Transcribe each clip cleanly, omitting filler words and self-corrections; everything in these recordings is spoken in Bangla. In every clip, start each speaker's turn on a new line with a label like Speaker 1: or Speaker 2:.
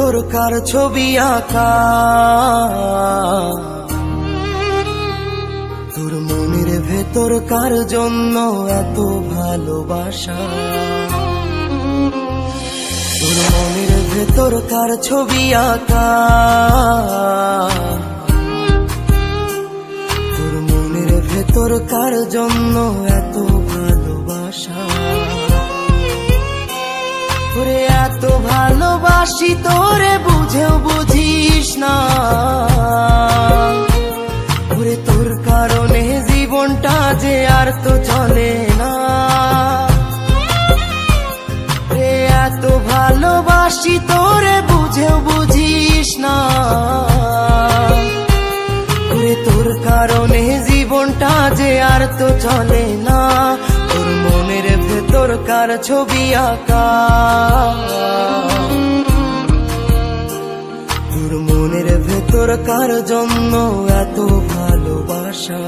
Speaker 1: ভেতর কার ছবি আঁকা, তোর মনের ভেতর কার জন্য এত ভালোবাসা, তোর মনের ভেতর কার ছবি আঁকা, তোর মনের ভেতর কার জন্য এত ভালোবাসা। তোরে এত ভালোবাসি তোরে বুঝেও বুঝিস না, ওরে তোর কারণে জীবনটা যে আর তো চলে না। এত ভালোবাসি তোরে বুঝেও বুঝিস না, ওরে তোর কারণে জীবনটা যে আর তো চলে না। তোর মনের ভেতর কার ছবি আঁকা, তোর মনের ভেতর কার জন্য এত ভালোবাসা।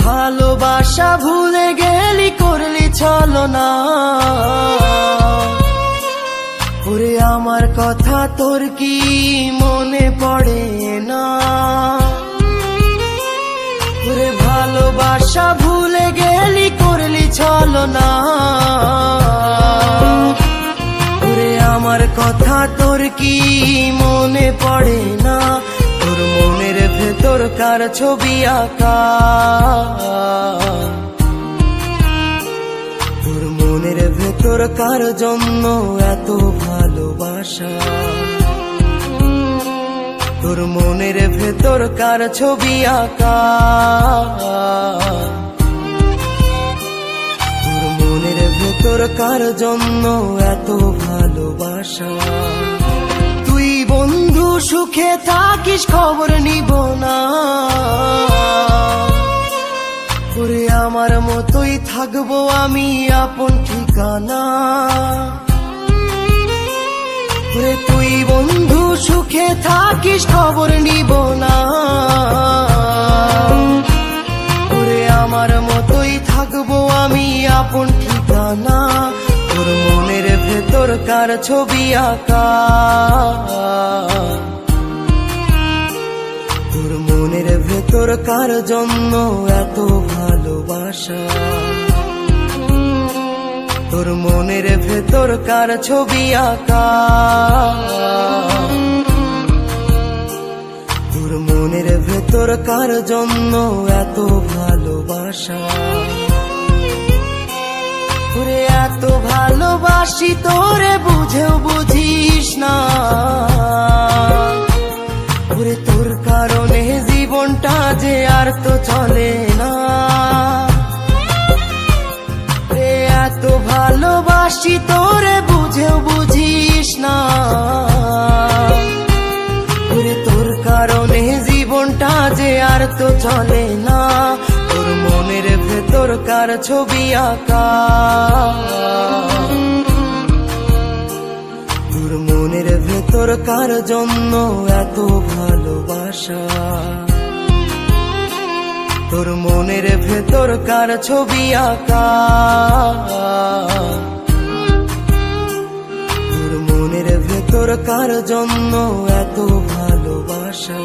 Speaker 1: ভালোবাসা ভুলে গেলি করলি ছলনা, ওরে আমার কথা তোর কি মনে পড়ে না। ওরে ভালোবাসা ভুলে গেলি করলি ছলনা, ওরে আমার কথা তোর কি মনে পড়ে না। তোর মনের ভেতর কার ছবি আঁকা, তোর মনের ভেতর কার জন্য এত ভালোবাসা, তোর মনের ভেতর কার ছবি আঁকা, তোর মনের ভেতর কার জন্য এত ভালোবাসা। তুই বন্ধু সুখে থাকিস খবর নিব না, ওরে আমার মতোই থাকবো আমি আপন ঠিকানা। ওরে তুই বন্ধু সুখে থাকিস খবর নিব না, ওরে আমার মতোই থাকবো আমি আপন ঠিকানা। তোর মনের ভেতর কার ছবি আঁকা, তোর মনের ভেতর কার জন্য এত ভালোবাসা, তোর মনের ভেতর কার ছবি আঁকা, তোর মনের ভেতর কার জন্য এত ভালোবাসা। ওরে এত ভালোবাসি তোরে বুঝেও বুঝিস না, ওরে তোর কারণে জীবনটা যে আর তো চলে না। এত ভালোবাসি তোরে বুঝেও বুঝিস না, ওরে তোর কারণে জীবনটা যে আর তো চলে না। তোর মনের ভেতর কার ছবি আঁকা, তোর মনের ভেতর কার জন্য এত ভালোবাসা, তোর মনের ভেতর কার ছবি আঁকা, তোর মনের ভেতর কার জন্য এত ভালোবাসা।